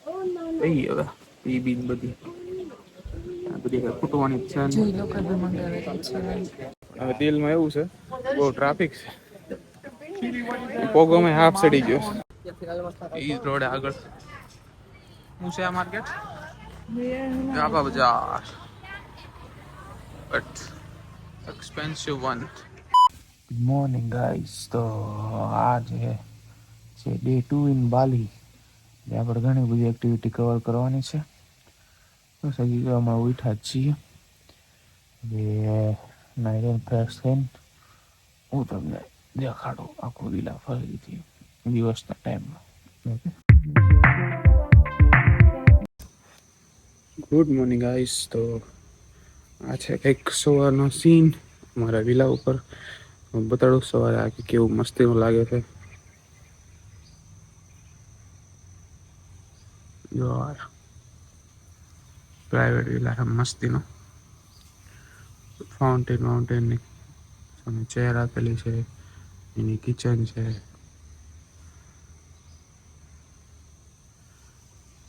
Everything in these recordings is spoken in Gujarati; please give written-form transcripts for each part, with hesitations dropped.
કઈ હવે એ બીન બધી આ બધી ફૂટવાની ઈચ્છા જોઈ લો કઈ મંગાવેલું છે. હવે દિલમાં એવું છે બહુ ટ્રાફિક છે પોગોમાં હાફ સડી ગયો ઈ રોડ આગળ હું છે આ માર્કેટ જાબા બજાર but expensive one. Good morning guys. તો આજે છે ડે 2 ઇન બાલી. આપણે ઘણી બધી એક્ટિવિટી કવર કરવાની છે. બસ હજી તો અમે ઉઠ્યા જ છીએ. નાઇન ફ્રેશ થઈને હું તમને દેખાડું આખું લીલા ફરીથી દિવસના ટાઈમમાં. Good morning guys. તો આ છે કંઈક સવારનો સીન અમારા વિલા ઉપર. બતાડું સવારે આ કેવું મસ્તીનું લાગે છે. જો પ્રાઇવેટ વિલા મસ્તીનો ફાઉન્ટેનની ચેર આપેલી છે, એની કિચન છે,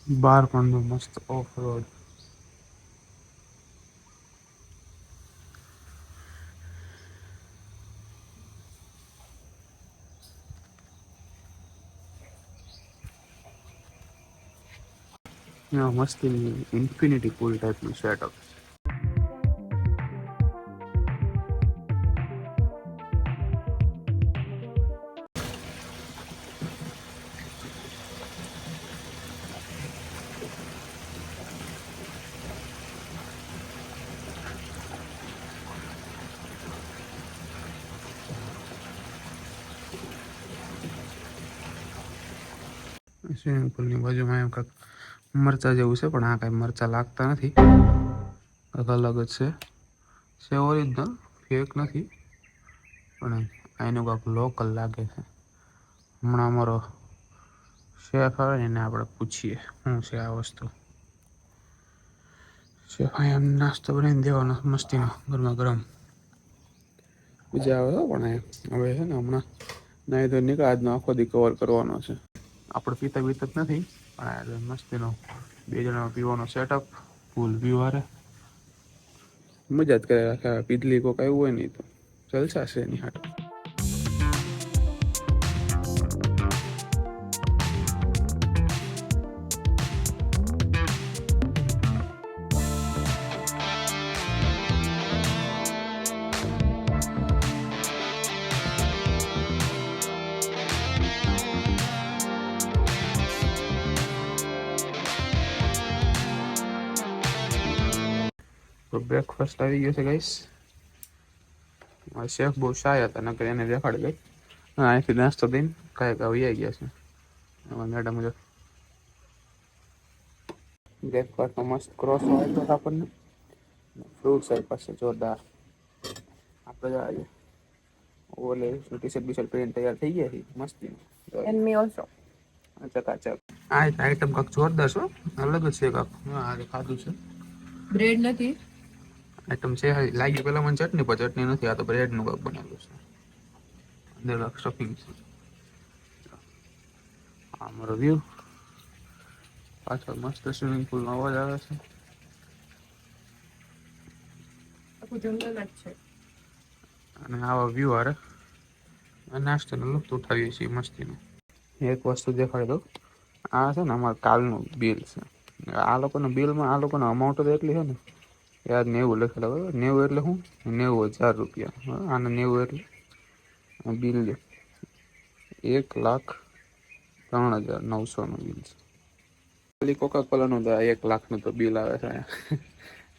બહાર પણ મસ્ત ઓફ રોડ. મસ્તી ઇન્ફિનિટી પૂલ ટાઈપનું સેટઅપ. સ્વિમિંગ પુલની બાજુમાં એમ કાંઈક મરચા જેવું છે, પણ આ કાંઈ મરચા લાગતા નથી, અલગ જ છે ઓરિજિનલ, ફેક નથી, પણ એનું કાંઈક લોકલ લાગે છે. હમણાં અમારો શેફ આવે ને એને આપણે પૂછીએ શું છે આ વસ્તુ. શેફ અહીંયા એમ નાસ્તો બનાવીને દેવાનો મસ્તીનો ગરમા ગરમ. મજા આવે પણ હવે છે ને હમણાં નહીં તો નીકળે, આજનો આખો દી કવર કરવાનો છે. આપણે પીતા જ નથી, પણ મસ્તીનો 2 જણા પીવાનો સેટઅપ, ફૂલ વ્યૂ હારે મજા જ કરે રાખે. પીધલી કોક આવ્યું હોય નહીં તો જલસા છે એની હાટ. તો બ્રેકફાસ્ટ આવી ગયો છે ગાઈસ. શેફ બહુ શાય હતા, નકર એને દેખાડી ગઈ. અહીંથી નાસ્તો દઈને કાંઈક આવી ગયા છે મેડમ. જો બ્રેકફાસ્ટમાં મસ્ત ક્રોસ આવ્યો આપણને, ફ્રૂટ્સ આપ્યા છે જોરદાર. આપણે આજે ઓલે ટી શર્ટ બીશર્ટ પહેરીને તૈયાર થઈ ગયા છે મસ્તી. એન્ડ મી ઓલ્સો ચકાચક. આ આઈટમ કાંક જોરદાર છે, અલગ જ છે કાંક. આજે ખાધું છે. બ્રેડ નથી આઈટમ છે લાગી પેલા મને ચટણી, પણ ચટણી નથી, આ તો બ્રેડનું કાંક બનેલું છે. અંદર કાંક સ્ટફિંગ છે. આ મારો વ્યૂ. પાછળ મસ્ત સ્વિમિંગ પુલનો અવાજ આવે છે. આખું જંગલ જ છે. અને આવા વ્યૂ હારે નાસ્તાનો લુફ્ત ઉઠાવીએ છીએ મસ્તીનો. એક વસ્તુ દેખાડી દઉં. આ છે ને અમારા કાલનું બિલ છે. આ લોકોના બિલમાં આ લોકોના અમાઉન્ટ તો એટલી છે ને યાદ 90 લખેલા, બરાબર. 90 એટલે શું? 90,000 રૂપિયા. આને 90 એટલે બિલ 1,03,900 નું બિલ છે. ખાલી કોકાકોલાનું તો 1 લાખનું તો બિલ આવે છે.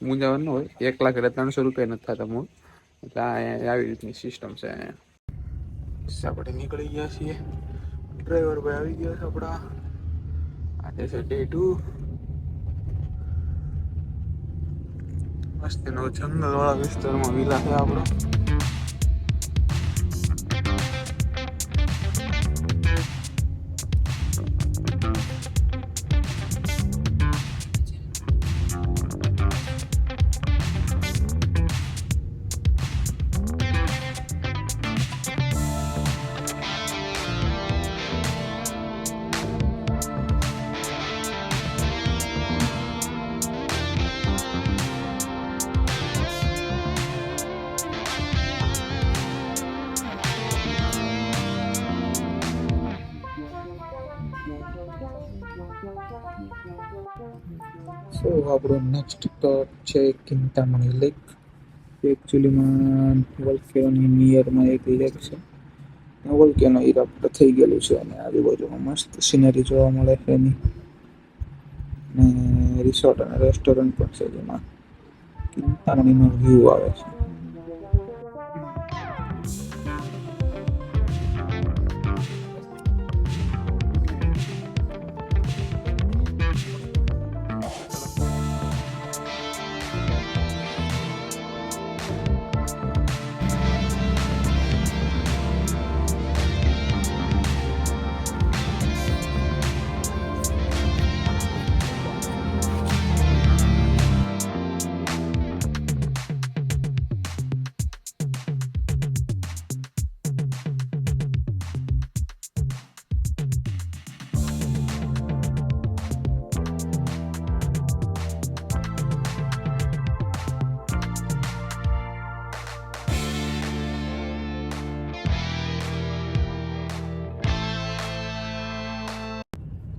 મૂંઝાવાનું ન હોય, 1 લાખ એટલે 300 રૂપિયા નથી થતા મૂળ. એટલે આવી રીતની સિસ્ટમ છે અહીંયા. આપણે નીકળી ગયા છીએ. ડ્રાઈવર ભાઈ આવી ગયા છે આપણા. આજે છે ડે 2. મસ્તીનો જંગલવાળા વિસ્તારમાં વિલા છે આપણો. સો આપણો નેક્સ્ટ સ્ટોપ છે ચિંતામણી લેક. એકચ્યુઅલીમાં વોલ્કેનોની નિયરમાં એક લેક છે. વોલ્કેનો ઇરપ્ટ થઈ ગયેલું છે અને આજુબાજુમાં મસ્ત સિનરી જોવા મળે છે એની. ને રિસોર્ટ અને રેસ્ટોરન્ટ પણ છે જેમાં ચિંતામણીનો વ્યૂ આવે છે.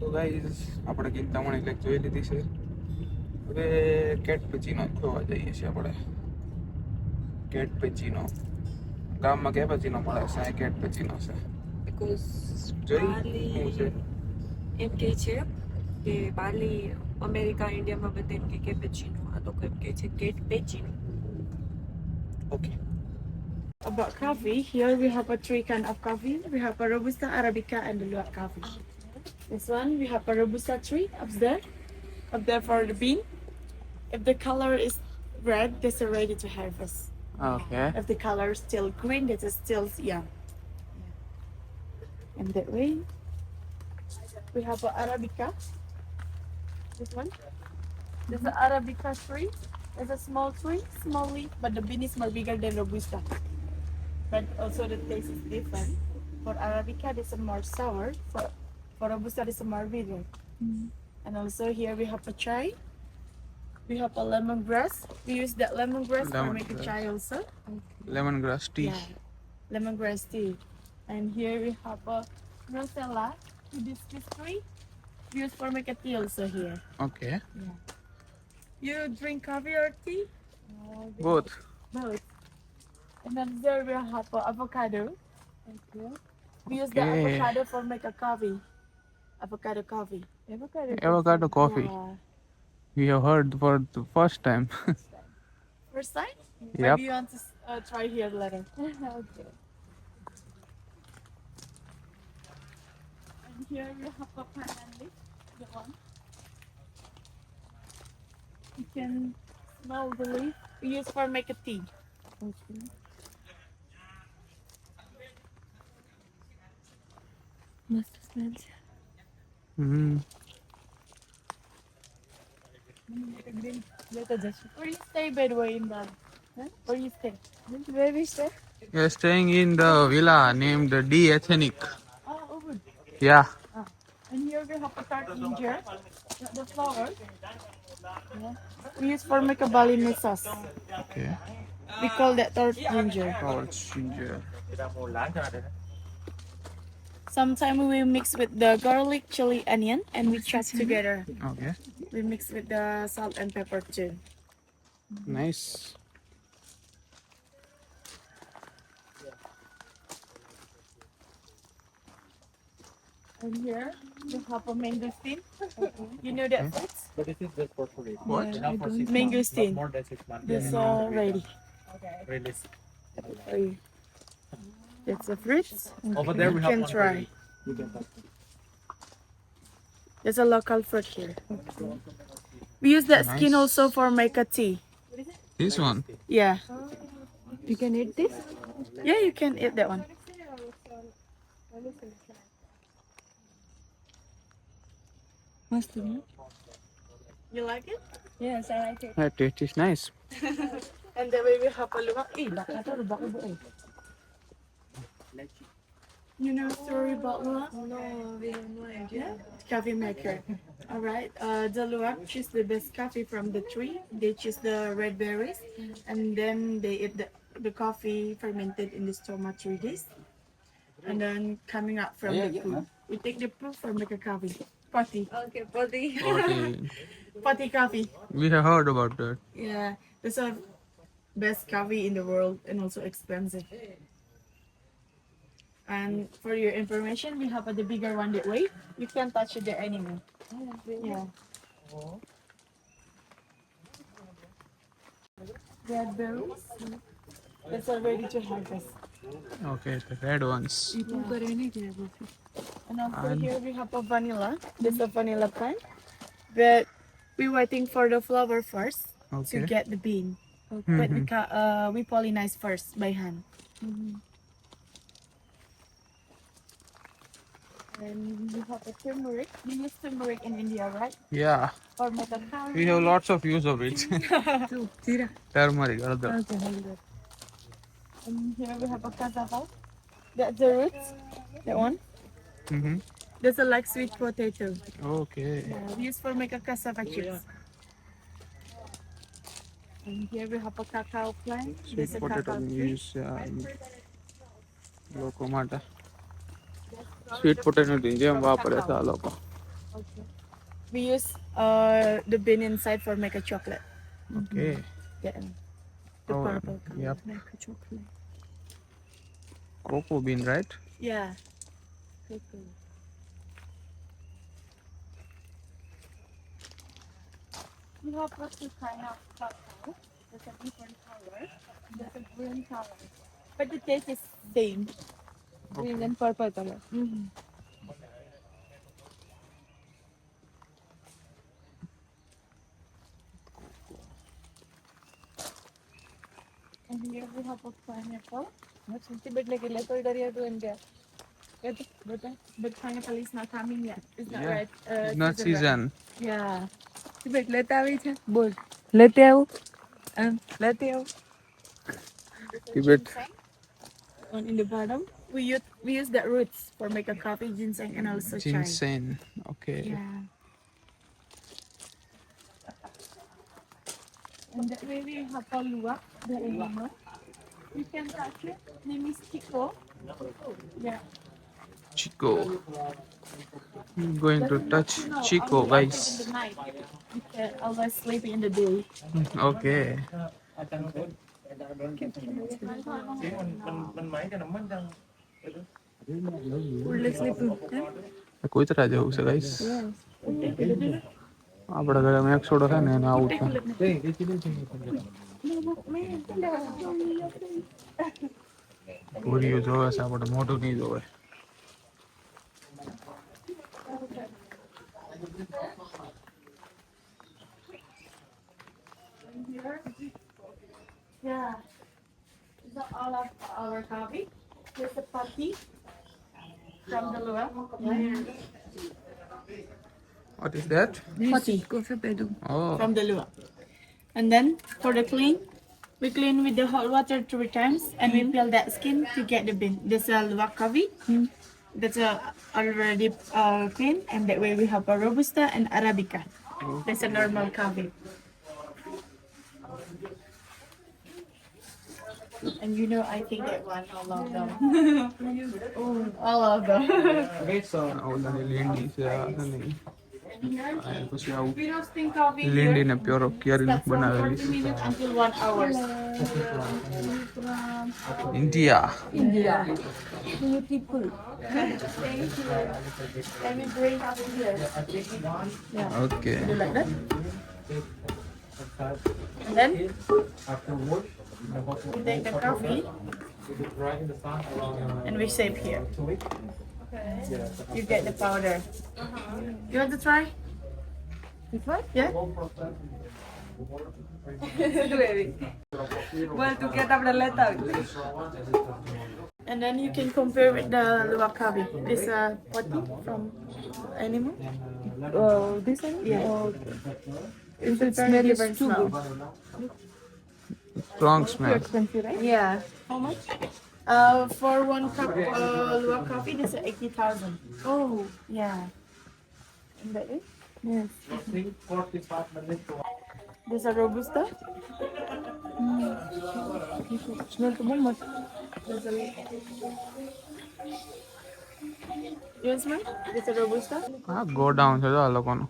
તો ગાઈઝ આપણે ચિંતામણી લેક જોઈ લીધી છે. હવે કેટપેચીનો જોવા જઈએ છીએ આપણે. કેટપેચીનો ગામમાં કેપેચીનો મળે છે, અહીં કેટપેચીનો છે. Because જોઈ Bali શું છે? એમ કે છે કે બાલી અમેરિકા ઇન્ડિયામાં બધે એમ કે કેપેચીનો, આ લોકો એમ કે છે કેટપેચીનો. Okay. About coffee, here we have a three kind of coffee. We have a Robusta, Arabica, and the Luwak coffee. This one, we have a Robusta tree up there for the bean. If the color is red, this is ready to harvest. Okay. If the color is still green, this is still young. And that way, we have a Arabica. This one, this is Arabica tree. It's a small tree, small leaf, but the bean is more bigger than Robusta. But also the taste is different. For Arabica, this is more sour. For Robusta, this is more bitter. And also here we have a chai. We have a lemongrass. We use that lemongrass for make a Lemongrass. chai also. Lemongrass tea. Yeah, lemongrass tea. And here we have a rosella, hibiscus tree. Used for make a tea also here. Okay. You drink coffee or tea? Both. Both. And then there we have a avocado. Okay. We use the Okay. avocado for make a coffee. Avocado coffee. Avocado coffee. Yeah. We have heard for the first time. First time? Yep. Maybe you want to try here later. Okay. And here we have a pandan leaf. The one. You can smell the leaf. We use for make a tea. Okay. Must smell. Hmm. Where you stay, by the way, in the? Huh? Where you stay? Where we stay? We are staying in the villa named D Ethnic. Oh, over. Yeah. And here we have a tart ginger. The flower. Yeah. We use for make a balinese sauce. Okay. We call that tart ginger. Our ginger. Sometimes we mix with the garlic, chili, onion, and we chop together. Okay. We mix with the salt and pepper too. Nice. And here we have a mangosteen. You know that fruit? But this is just for free. What? Not for 6 months. Mangosteen. Not more than 6 months. This ready. Release. For you. It's a fruit. Over there we You have can one try. for you. You can touch it. There's a local fruit here. We use that skin Nice. also for make a tea. This one. Yeah. You can eat this? Yeah, you can eat that one. મસ્ત ને? You like it? Yes, I like it. That taste is nice. And the way we have a luwak. You know story about luwak? No, we have no idea. Coffee maker. All right. The luwak choose the best coffee from the tree. They choose the red berries, and then they eat the coffee fermented in the stoma 3 days, and then coming out from the poo. We take the poo for make a coffee. Potty. Okay, Poti. Okay. Potty coffee. We have heard about that. Yeah. It's a best coffee in the world and also expensive. And for your information, we have the bigger one that way. You can touch it there anymore. Yeah. Red berries. That's already to harvest. Okay, the red ones. And also And- here we have a vanilla. This is a vanilla plant. But we're waiting for the flower first Okay. to get the bean. But we pollinize first by hand. And we have a turmeric. We use turmeric in India, right? Yeah, Or make a curry. we have lots of use of it. Turmeric, other. And here we have a cassava. That's the roots. That one. Mm-hmm. That's a like sweet potato. Okay. Yeah, we use for make a cassava chips. And here we have a cacao plant. Sweet There's a potato cacao we tree. use લોકો માટે સ્વીટ પોટેટો જેમ વાપરે છે આ લોકો. Okay. We use the bean inside for make a chocolate. Okay. Yeah. The Oh, purple color. yep. Make a chocolate. Cocoa bean, right? Yeah. Cocoa. We have two kind of cacao. There's a different color. There's a green color. But the taste is same. Green and purple color. And here we have a pineapple. એટલે કે લેતો ડરિયા તું એમ કે But pineapple is not coming yet. It's not Yeah. right. Not season. Yeah. Tibet લેતા આવી છે બોલ લેતે આવું લેતે આવું Tibet. One in the bottom. We use the roots for make a coffee, ginseng, and also chai. Ginseng. Okay. Yeah. And that way we have a luwak, the animal. You can touch it. Name is Chico. Yeah. Chico. I'm going to touch Chico, Only guys. active in the night. You can always sleep in the day. Okay. มันหมายกันมันจัง ઉલ્લે slip કૂતરા જેવું છે ગાઈસ. આપણા ઘરે મેક્સોડો છે ને એને આવું છે. ભૂરીયું જોવે છે આપણે મોઢું નહીં જોવે. Yeah. So all of our coffee. There's a putty from the luwak. Yeah. What is that? Putty coffee પેદું Oh, from the luwak. And then for the clean, we clean with the hot water 3 times and we peel that skin to get the bean. There's a luwak coffee. That's already clean, and that way we have a robusta and arabica. That's a normal coffee. And you know, I think that one, all of them. All of them. ઓલાની લીંડી છે આ નહીં. અને પછી આવું We roasting coffee here. લીંડીને પ્યોરો ક્યારી That's from બનાવેલી 40 minutes until 1 hour. India. Beautiful Thank you. Let me bring up here. Yeah. Okay. Do like that. And then we take the coffee and we shape here. You get the powder. You want to try? This one? Yeah? બોલ તું કે આપણે લેતા આવી And then you can compare with the luwak coffee. This potty from animal. this one Yeah. it Very smells different too smell. good strong too smell. expensive right yeah How much? For 1 cup luwak coffee, this is 80,000. oh Yeah. And that is? yes This is a robusta. smell તો બહુ મસ્ત There's a You want smell? It's a robusta. હા ગોડાઉન છે જો આ લોકોનું.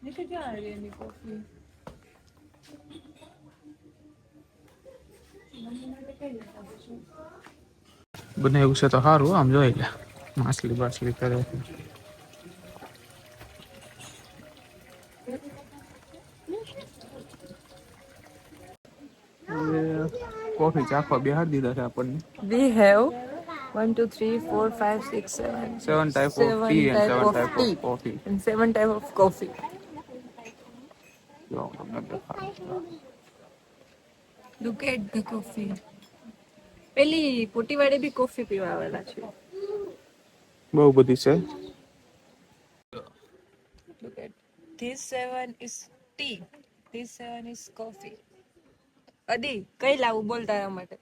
નીચે ક્યાં આવી એની કોફી? બને એવું છે તો સારું આમ જોઈ લે. માછલી બાછલી કરે. હવે કોફી ચાખવા બેહાડી દીધા છે આપણને. We have 1, 2, 3, 4, 5, 6, 7, 7 type of tea and 7 type of coffee. and 7 type of coffee. જો તમને દેખાય. Look at the coffee. પેલી પોટીવાળી બી કોફી પીવા આવેલા છે. બહુ બધી છે. Look at this 7 is tea. This 7 is coffee. અદી કઈ લાવું બોલ તારા માટે.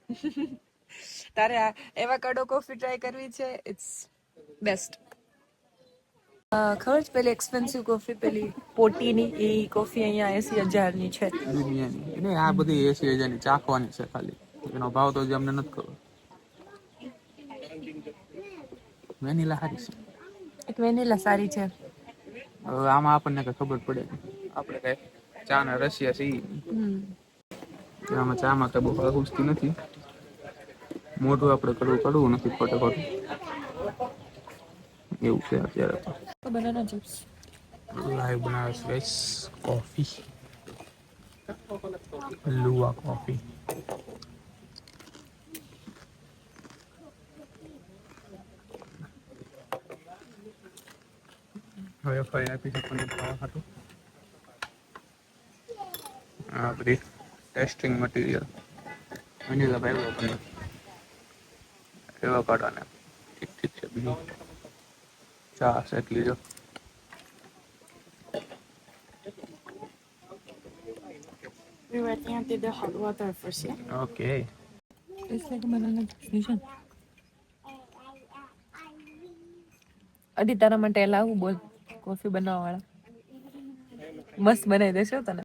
તારે આ એવાકાડો કોફી ટ્રાય કરવી છે. It's best. ખબર છે પેલી એક્સપેન્સિવ કોફી પેલી પોટીની એ કોફી અહીંયા 80,000 ની છે. દુનિયાની એટલે આ બધી 80,000 ની ચાખવાની છે ખાલી. એનો ભાવ તો હજી અમને નથી ખબર. વેનીલા સારી છે. એક વેનીલા સારી છે. હવે આમાં આપણને કઈ ખબર પડે નહીં. આપણે કઈ ચા ના રશિયા છીએ. આમાં ચામાં કઈ બહુ હુસતી નથી. મોઢું આપણે કડવું નથી ખોટે ખોટું એવું છે અત્યારે તો. બનાના ચિપ્સ લાઈવ બનાવે છે ગાઈસ કોફી. લુઆ કોફી. હવે ફરી આપી છે પણ ખાવા ખાતું. આ બધી ટેસ્ટિંગ મટીરિયલ વેનીલા ભાઈ આપણને એવા કાઢવાને ઠીક છે. બીજું ચા શેકી લીધો. We were waiting until the hot water first, yeah? Okay. It's like a banana chips. અદી તારા માટે લાવું બોલ કોફી બનાવવા વાળા મસ્ત બનાવી દેશો તને.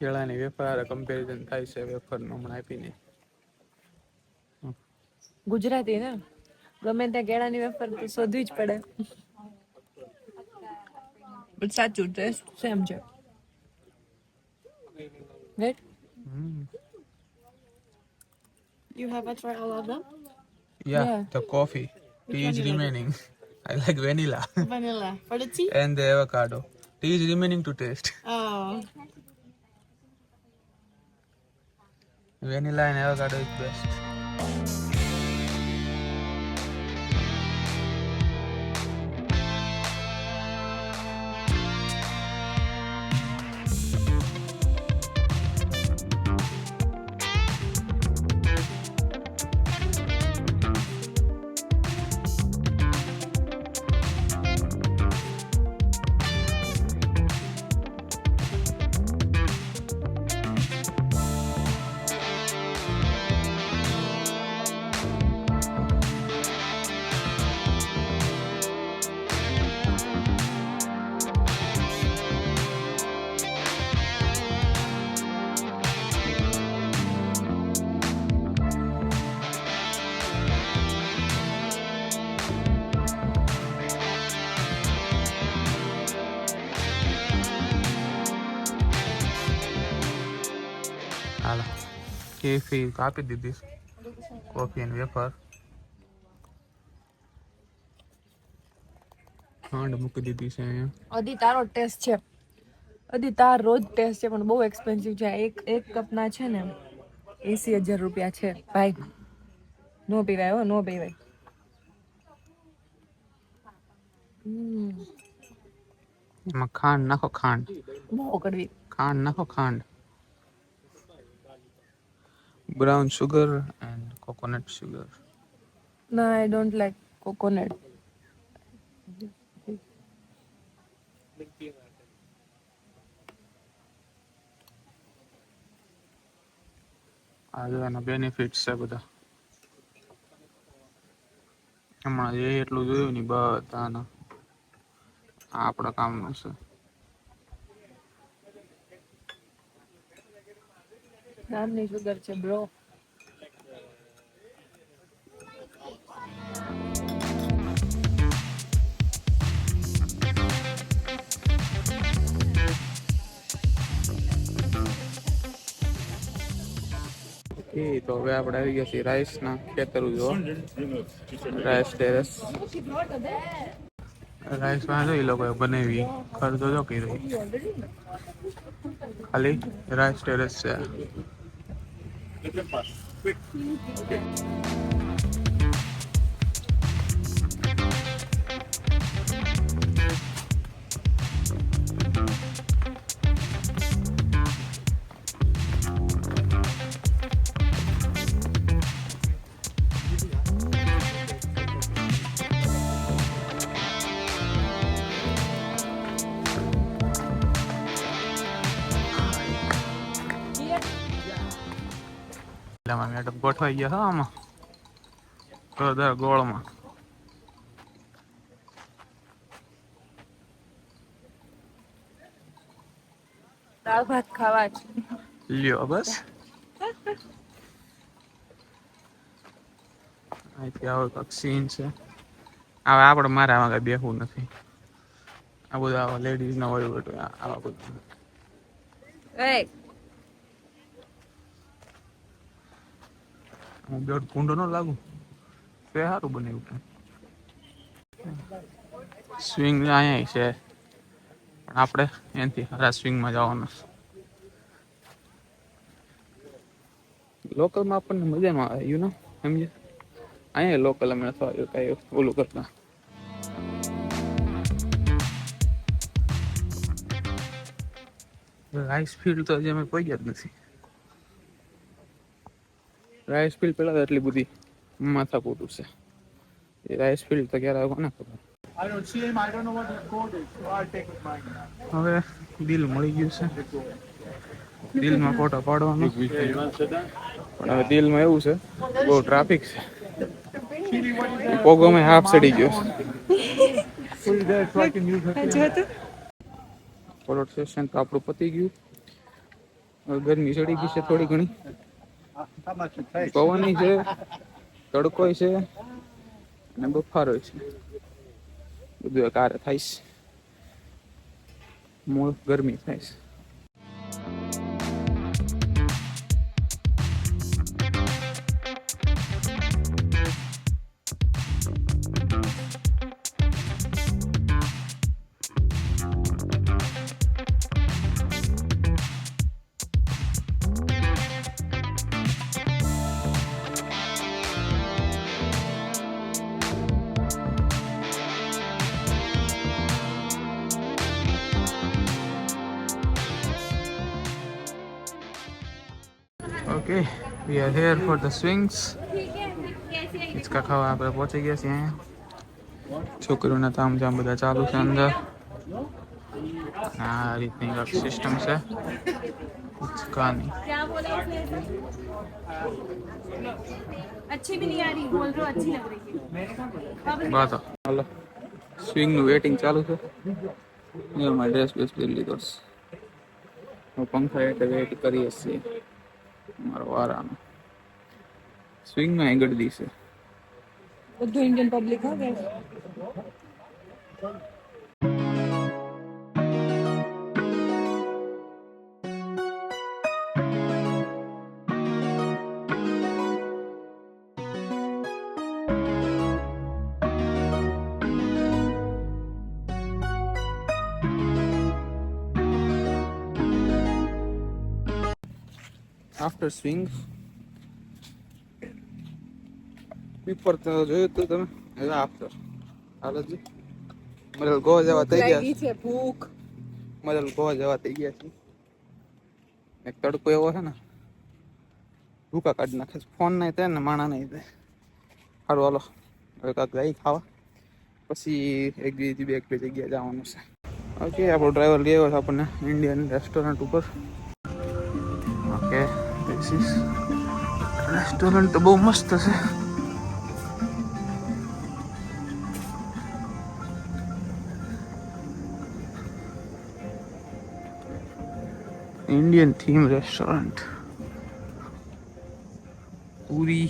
કેળાની વેફર હારે કમ્પેરિઝન થાય છે વેફરનું હમણાં આપીને. ગુજરાતી ને ગમે ત્યાં કેળાની વેફર તો શોધવી જ પડે. બટ સાચું ટેસ્ટ સેમ છે. Right. You haven't tried all of them? Yeah, Yeah. the coffee. Tea is remaining. I like vanilla Vanilla. For the tea? and the avocado. Tea is remaining to taste. Oh. Vanilla and avocado is best. હાલો કેફી કાપી દીધી. કોફી અને વેફર ખાંડ મૂકી દીધી છે અહીંયા. અદી તારો ટેસ્ટ છે. અદી તાર રોજ ટેસ્ટ છે પણ બહુ એક્સપેન્સિવ છે. એક કપના છે ને 80,000 રૂપિયા છે ભાઈ. નો પીવાય હો, નો પીવાય. એમાં ખાંડ નાખો. ખાંડ બહુ કડવી. ખાંડ નાખો. ખાંડ brown sugar and coconut sugar. No, I don't like coconut. આ જો એના બેનિફિટ્સ છે બધા. હમણાં જે એટલું જોયું ને બધાના આ આપણા કામનું છે. નામની સુગર છે બ્રો. તો હવે આપણે આવી ગયા છીએ રાઈસના ખેતર જો રાઈસ ટેરેસ. રાઈસ માં જો એ લોકોએ બનાવી ખર્ચો જો કર્યો ખાલી રાઈસ ટેરેસ છે. મેડમ ગોઠવાઈ ગયા હા આમાં ગોળમાં. દાળ ભાત ખાવા છે. લ્યો બસ અહીંથી આવો કંઈક સીન છે. હવે આપણે મારે આમાં કઈ બેહવું નથી. આ બધું આવા લેડીઝ ના હોય બધું આવા બધું. હું બેડ કુંડો ન લાગુ તે સારું બનાવ્યું. સ્વિંગ અહીંયા છે પણ આપણે એનાથી સારા સ્વિંગમાં જવાનું. લોકલમાં આપણને મજા ન આવે યુ નો સમજે. અહીંયા લોકલ અમે નથી આવ્યું કાંઈ ઓલું કરતા. રાઈસ ફીલ્ડ તો હજી અમે કોઈ જ નથી. રાઈસ ફીલ્ડ પેલા તો એટલી બધી માથાકૂટ છે. એ રાઈસ ફીલ્ડ તો ક્યારે આવે કોને ખબર. I don't see him. I don't know what his code is. So I'll take it mine now. હવે બિલ મળી ગયું છે. દિલમાં ફોટો પાડવાનો પણ હવે દિલમાં એવું છે બહુ ટ્રાફિક છે. પોગોમાં હાફ સડી ગયો. Put it there so I can use it. Photo session તો આપણું પતી ગયું. હવે ગરમી ચડી ગઈ છે થોડી ઘણી. How much it takes? પવનની છે, તડકોય છે અને બફારોય છે. બધું એક હારે થાય છે. મૂળ ગરમી થાય છે. Okay, we are here for the swings. હિંચકા ખાવા આપણે પહોંચી ગયા છીએ અહીંયા. છોકરીઓના તામઝામ બધા ચાલુ છે અંદર. આ રીતની એક સિસ્ટમ છે હિંચકાની. अच्छी भी नहीं आ रही बोल रहे हो अच्छी लग रही है. બસ હાલો સ્વિંગનું વેટિંગ ચાલુ છે. એમાં ડ્રેસ બેસ પહેરી લીધો છે. હું પંખા એટલે વેઇટ કરીએ છીએ મારો વારાનો. સ્વિંગમાં અહીં ગળદી છે. બધું ઇન્ડિયન પબ્લિક હા guys. આફ્ટર સ્વિંગ બિફોર તો જોયું તો તમે. હવે આફ્ટર હાલો જી મતલબ ગોવા જવા થઈ ગયા લાગી છે ભૂખ. મતલબ ગોવા જવા થઈ ગયા છે. એક તડકો એવો છે ને ભૂકા કાઢી નાખે. ફોન નહીં થાય ને માણા નહીં થાય. સારું હાલો હવે કાંક જાય ખાવા પછી એક બીજી બે જગ્યાએ જવાનું છે. ઓકે આપણો ડ્રાઈવર ગયો છે આપણને ઇન્ડિયન રેસ્ટોરન્ટ ઉપર. ઓકે ધીસ ઇઝ રેસ્ટોરન્ટ તો બહુ મસ્ત છે. Indian theme restaurant. પૂરી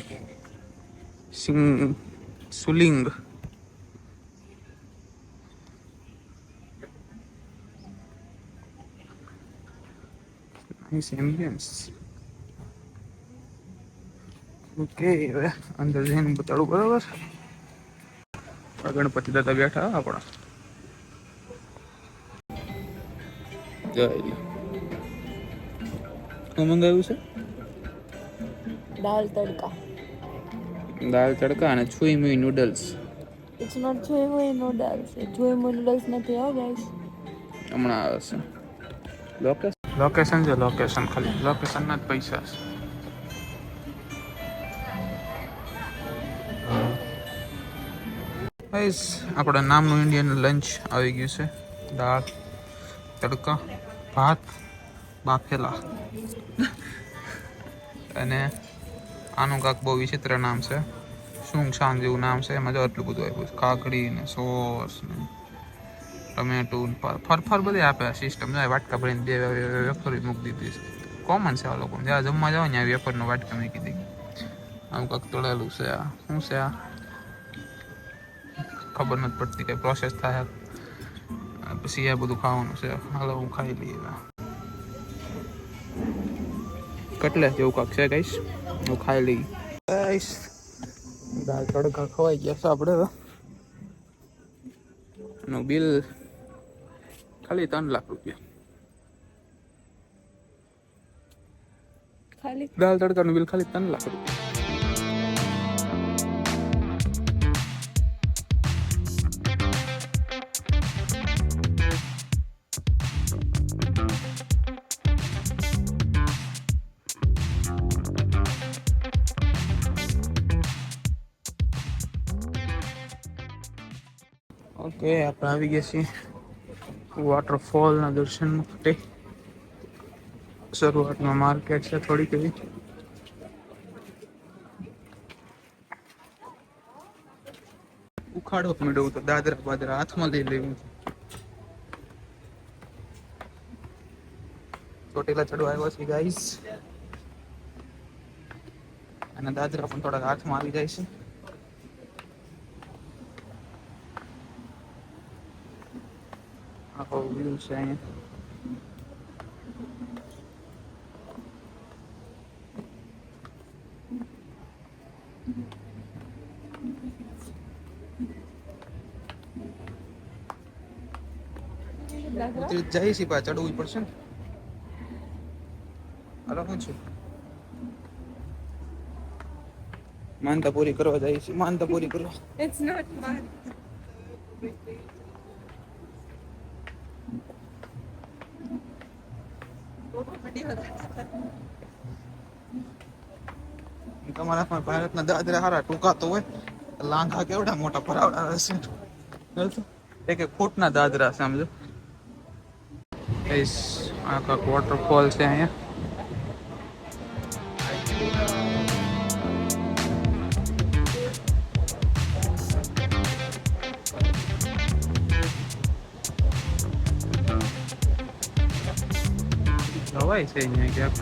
સિંગ સુલિંગ નાઇસ એમ્બિયન્સ. ઓકે, હવે અંદર જઈને બતાડું. બરાબર, ગણપતિ દાદા બેઠા આપણા. શું મંગાવ્યું છે? દાલ તડકા. દાળ તડકા અને છુઈ મુઈ નૂડલ્સ. ઇટ્સ નોટ જોઈ હોય નૂડલ્સ. એ જોઈ હોય નૂડલ્સ નથી હો ગાઈસ. હમણાં આવે છે. લોકેશન છે, લોકેશન ખાલી લોકેશનના જ પૈસા છે. ગાઈસ, આપણા નામનું ઇન્ડિયન લંચ આવી ગયું છે. દાળ તડકા, ભાત બાફેલા અને આનું કાંક બહુ વિચિત્ર નામ છે, શું શાંગ જેવું નામ છે. એમાં જો આટલું બધું આપ્યું છે, કાકડી ને સોસ ને ટમેટું ફરફર બધી આપે સિસ્ટમ. વાટકા ભરીને 2 વેફર મૂકી દીધી છે. કોમન છે આ લોકો, જ્યાં જમવા જાવ ત્યાં વેફરનો વાટકા મૂકી દીધી. આમ કાંક તળેલું છે. આ શું છે? આ ખબર નથી પડતી, કઈ પ્રોસેસ થાય પછી આ બધું ખાવાનું છે. હાલો હું ખાઈ લઈએ. કટલેસ જેવું કાંક છે ગાઈસ, હું ખાઈ લઈ. ગાઈસ, દાળ તડકા ખવાઈ ગયા છે આપણે. નું બિલ ખાલી 3 લાખ રૂપિયા. ખાલી દાળ તડકાનું બિલ ખાલી 3 લાખ રૂપિયા. ઓકે, આપણે આવી ગયા છીએ વોટરફોલના દર્શન માટે. શરૂઆતમાં માર્કેટ છે થોડીક એવી. ઉખાડો મેળવું તો દાદરા બાદરા હાથમાં લઈ લેવું. ચોટીલા ચડવા આવ્યો છે ગાઈસ, અને દાદરા પણ થોડાક હાથમાં આવી જાય છે. આખો વ્યૂ છે અહીંયા. ઉતરી જાય છે, પાછળ ચડવું પડશે ને. અરે શું છે? માનતા પૂરી કરવા જાય છે. માનતા પૂરી કરવા. It's not my. તમારા પણ ભારતના દાદરા હારા ટૂંકા તો હોય, લાંઘા કેવડા મોટા ભરાવડા હશે. એક ફૂટના દાદરા સમજો. આ કાંક વોટરફોલ છે અહીંયા. હવાય છે અહીંયા ક્યાંક.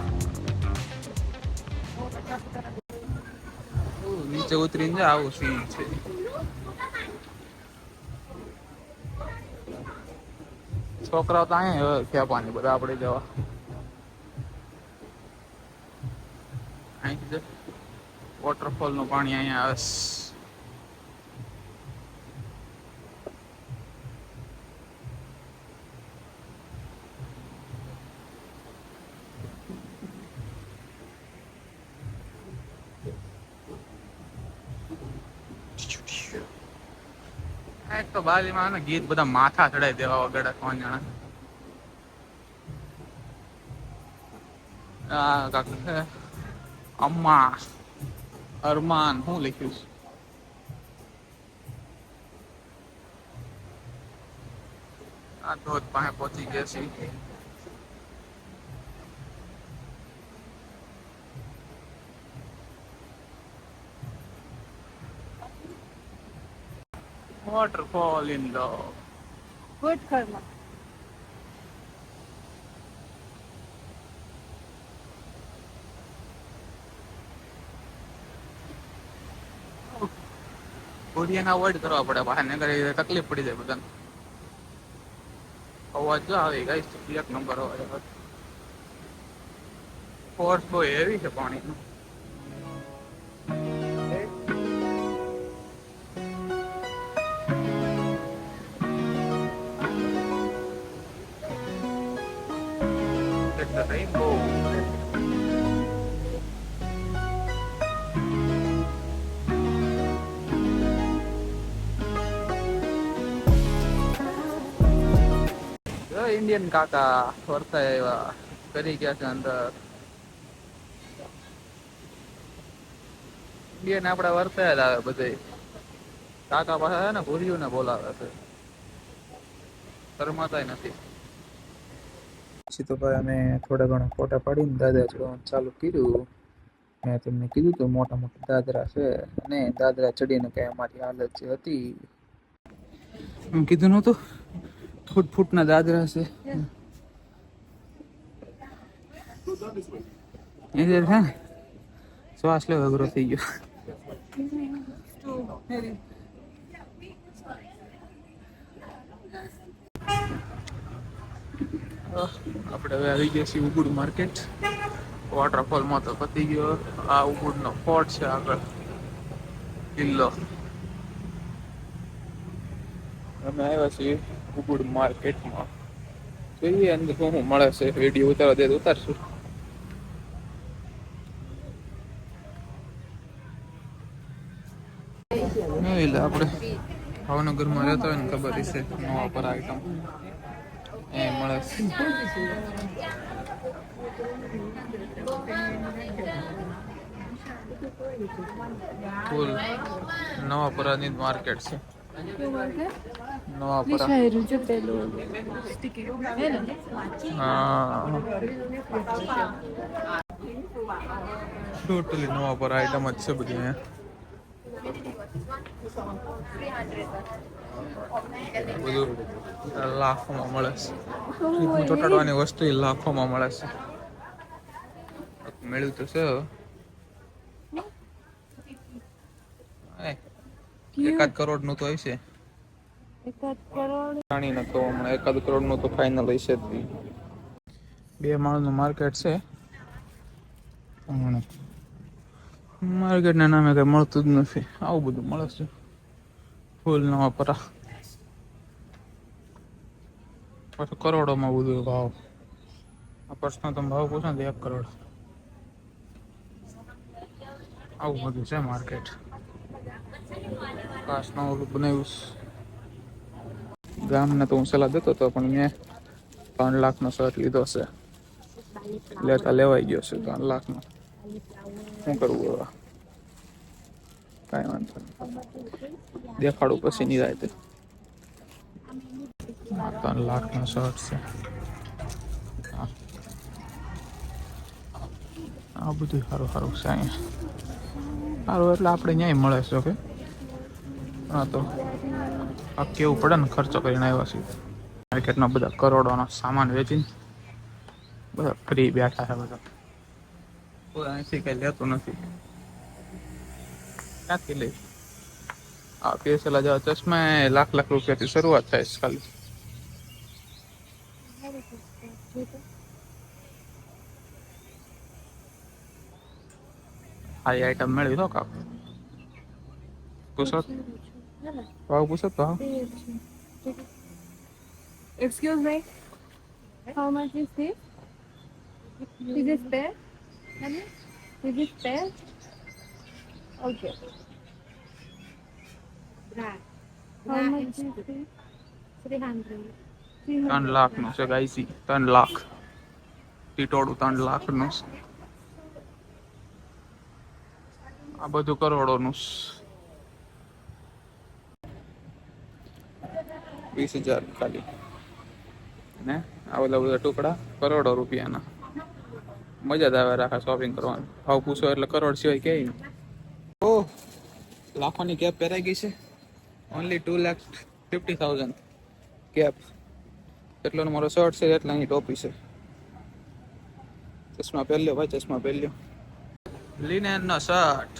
નીચે ઉતરીને જા, આવું સીન છે. છોકરાઓ તો અહીંયા ખેપાની બધા આપણે જવા. અહીંથી વોટરફોલ નું પાણી અહીંયા આવે. એક તો બાલીમાં ગીત બધા માથા ચડાઈ દેવા વગર કોણ જાણે. કાક અમ્મા અરમાન શું લખ્યું છે? આ ધોધ પાસે પહોંચી ગયા છે. Waterfall in the ગુડ કર્મ. કોરિયાના અવોઇડ કરવા પડે, બહાર નીકળી તકલીફ પડી જાય બધાને. અવાજ જો આવી ગાઈસ, એક નંબર અવાજ આવે. ફોર્સ બહુ હેવી છે પાણીનો. રેઇનબો. ઇન્ડિયન કાકા ફરતા એવા કરી ગયા છે અંદર. ઇન્ડિયન આપડા વર્તા જ આવે બધે. કાકા પાસે છે ને ભૂર્યું ને બોલાવે છે, શરમાતા નથી. પછી તો ભાઈ અમે થોડા ઘણા ફોટા પાડીને દાદરા ચડવાનું ચાલુ કર્યું. મેં તમને કીધું તો મોટા મોટા દાદરા છે, અને દાદરા ચડીને કઈ અમારી હાલત જે હતી એમ કીધું નતું, ફૂટ ફૂટના દાદરા છે. એ છે ને શ્વાસ લેવો અઘરો થઈ ગયો. આપણે હવે આવી ગયા છીએ ઉબુડ માર્કેટ. વોટરફોલમાં તો પતી ગયો. આ ઉબુડનો ફોર્ટ છે આગળ, કિલ્લો. અમે આવ્યા છીએ ઉબુડ માર્કેટમાં. જોઈએ અંદર શું મળે છે. વિડીયો ઉતારવા દે તો ઉતારશું. એટલે આપણે ભાવનગરમાં રહેતા હોય ને ખબર હશે, નવા પર આઈટમ એ મળે છે. ફૂલ નવાપરાની માર્કેટ છે. નવાપરા. હા, ટોટલી નવાપરા આઈટમ જ છે બધી અહીંયા. બધું લાખોમાં મળે છે. ચોટાડવાની વસ્તુ લાખોમાં મળે છે. મેળવ્યું તો છે. એકાદ કરોડ નું તો હશે. જાણી નતો હમણાં. 1 કરોડ નું તો ફાઇનલ હશે જ. 2 માળનું માર્કેટ છે. માર્કેટના નામે કઈ મળતું જ નથી. આવું બધું મળે છે. ફૂલ નવાપરા. પછી કરોડોમાં બધું ભાવ. આ પ્રશ્ન તમે ભાવ પૂછો ને 1 કરોડ. આવું બધું છે માર્કેટ. કાચનું ઓલું બનાવ્યું. ગામને તો હું સલાહ દેતો હતો, પણ મેં 3 લાખનો શર્ટ લીધો છે. લેતા લેવાઈ ગયો છે 3 લાખનો. શું કરવું હવે? કાંઈ વાંધો નહીં, દેખાડું પછી ની રાતે. 3 લાખનો શર્ટ છે. આ બધું સારું સારું છે અહીંયા. સારું એટલે આપણે ન્યાય મળે છે. ઓકે, હા તો આ કેવું પડે ને, ખર્ચો કરીને આવ્યા છીએ. માર્કેટમાં બધા કરોડોનો સામાન વેચીને બધા ફ્રી બેઠા છે. બધા કોઈ અહીંથી કઈ લેતું નથી. ક્યાંથી લઈ? આ પેસેલા જેવા ચશ્મા લાખ લાખ રૂપિયાથી શરૂઆત થાય છે ખાલી. હાઈ આઈટમ મેળવી દો કાક. પૂછો ભાવ, પૂછો ભાવ. Excuse me. How much is this? Is this pair? Is this pair? Okay. How much is this? 300. 3 લાખનું છે ગાઈસી. 3 લાખ. ટીટોડું 3 લાખનું. આ બધું કરોડોનું. 20,000 ખાલી. ને આ બધા ટુકડા કરોડો રૂપિયાના. મજા જ આવે રાખા શોપિંગ કરવાની. ભાવ પૂછો એટલે કરોડ સિવાય ક્યાંય નહીં. ઓહ, લાખોની કેપ પહેરાઈ ગઈ છે. Only 2,50,000 cap. એટલો મારો શર્ટ છે, એટલે અહીં ટોપી છે. ચશ્મા પહેર્યો ભાઈ, ચશ્મા પહેર્યો. લિનેનનો શર્ટ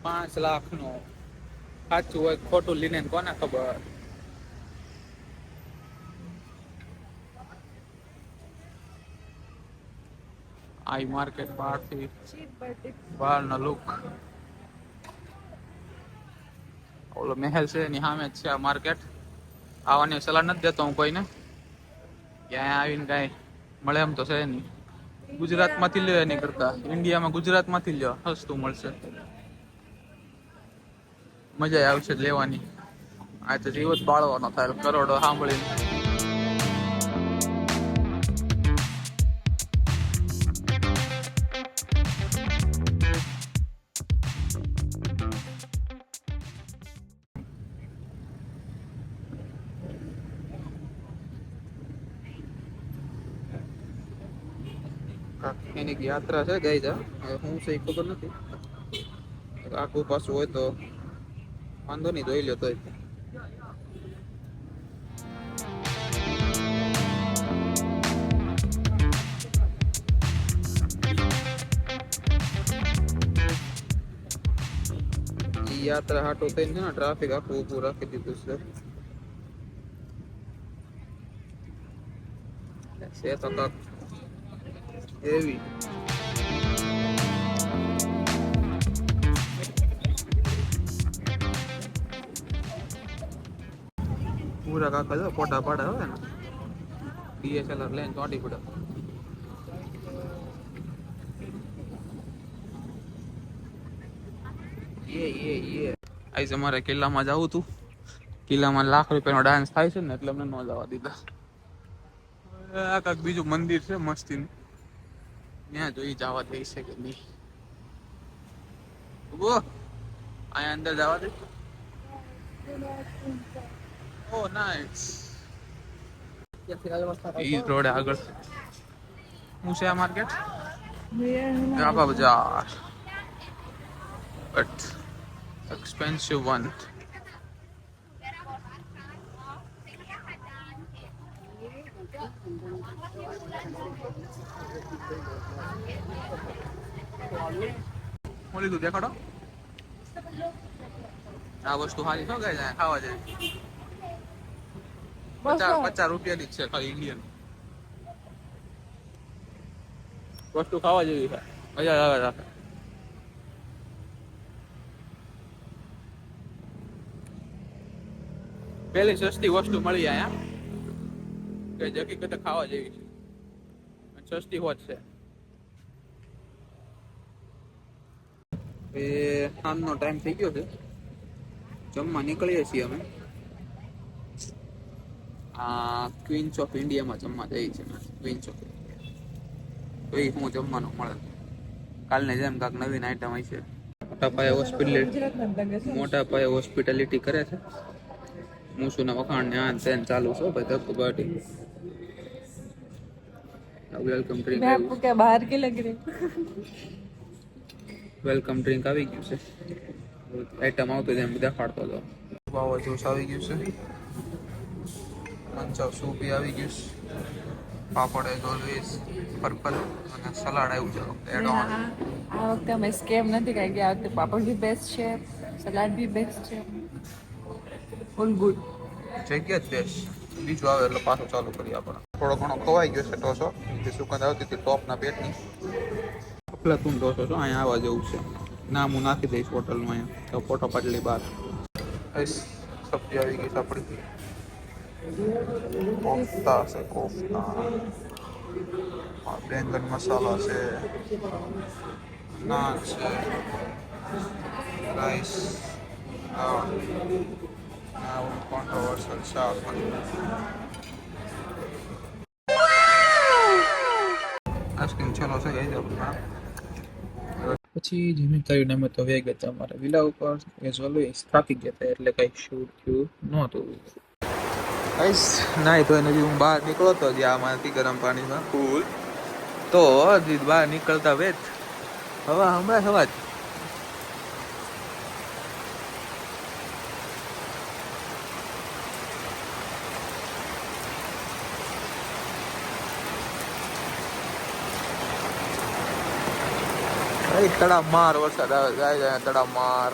5 લાખનો. સાચું હોય ખોટું લીને કોને ખબર. આઈ માર્કેટ બહારથી cheap but it's બહારનો લુક. ઓલો મહેલ છે એની સામે જ છે આ માર્કેટ. આવવાની સલાહ નથી દેતો હું કોઈને. ક્યાંય આવીને કાંઈ મળે એમ તો છે નહીં. ગુજરાતમાંથી લ્યો એની કરતા ઇન્ડિયામાં ગુજરાતમાંથી લ્યો સસ્તું મળશે. મજા આવશે લેવાની. આ તો જીવ જ બાળવાનો થાય કરોડો સાંભળીને. એની યાત્રા છે ગઈ જા હું છે ખબર નથી. આખું પાછું હોય તો વાંધો નહીં જોઈ લો તોય. યાત્રા હાટો થઈને છે ને ટ્રાફિક આખું ઊભું રાખી દીધું છે તો કાક એવી. પૂરા કાકા જો ફોટા પાડે હોય ને DSLR લઈને ચોંટી પડે. આજ અમારે કિલ્લામાં જવું હતું. કિલ્લામાં લાખ રૂપિયાનો ડાન્સ થાય છે ને એટલે અમને ન જવા દીધા. આ કાંક બીજું મંદિર છે મસ્તીનું ત્યાં જોઈ જવા દઈ છે કે નહીં. અહીંયા અંદર જવા દે. Oh nice. ઈ રોડ આગળ હું છે આ માર્કેટ ગાબા બજાર બટ એક્સપેન્સિવ વન. હું લીધું દેખાડો. આ વસ્તુ સારી શું ગઈ જાય ખાવા જાય. 50 રૂપિયાની જ છે ખાલી ઇન્ડિયન વસ્તુ ખાવા જેવી છે. મજા આવે રાખે. પેલી સસ્તી વસ્તુ મળી અહીંયા કે જકી કરતા ખાવા જેવી છે. સસ્તી હોત છે. એ સાંજનો ટાઈમ થઈ ગયો છે. જમવા નીકળીએ છીએ અમે. ક્વીન્સ ઓફ ઇન્ડિયામાં જમવા જઈએ છીએ. ક્વીન્સ ઓફ તો એ હું જમવાનું મળે. કાલને જેમ કાંક નવીન આઈટમ આવી છે. મોટા પાયે હોસ્પિટાલિટી કરે છે. મૂસુના વખાણ ને આન તેન ચાલુ છે ભાઈ. ધક્કો પાર્ટી વેલકમ ડ્રિંક. मैं आपको क्या बाहर के लग रहे વેલકમ ડ્રિંક આવી ગયું છે. આઈટમ આવતો તેમ દેખાડતો હતો. બાવા જ્યુસ આવી ગયું છે. મંચાવ સૂપ આવી ગયું છે. પાપડ એઝ ઓલવેઝ પર્પલ અને સલાડ આવ્યું છે એડ ઓન. આ વખતે અમે સ્કેમ નથી કારણ કે આ વખતે પાપડ બી બેસ્ટ છે, સલાડ બી બેસ્ટ છે, ઓલ ગુડ. જગ્યા જ બેસ્ટ. બીજું આવે એટલે પાછું ચાલુ કરીએ આપણે. થોડો ઘણો ખવાઈ ગયો છે ઢોસો. જે સુગંધ આવતી હતી ટોપના પેટની. અફલાતુન ઢોસો છો. અહીંયા આવવા જેવું છે. નામ હું નાખી દઈશ હોટલમાં. અહીંયા તો ફોટો પાડલી બહાર. સબ્જી આવી ગઈ છે આપણી. કોફતા છે કોફતા. બેંગન મસાલા છે. નાન છે. રાઈસ. કોન્ટ્રોવર્શિયલ શાક. આઈસ્ક્રીમ ચલો છે ગઈ પછી જમીન કરીને અમે તો વેગ હતા અમારા વિલા ઉપર. એઝ ઓલવેઝ થાકી ગયા હતા એટલે કંઈ શૂટ થયું નહોતું. ગાઈસ નાઈ તો હજી હું બહાર નીકળો તો જ્યાં આમાંથી ગરમ પાણીમાં ફૂલ તો હજી બહાર નીકળતા વેત હમણાં સવાજ તડામાર વરસાદ આવે જાય તડામાર.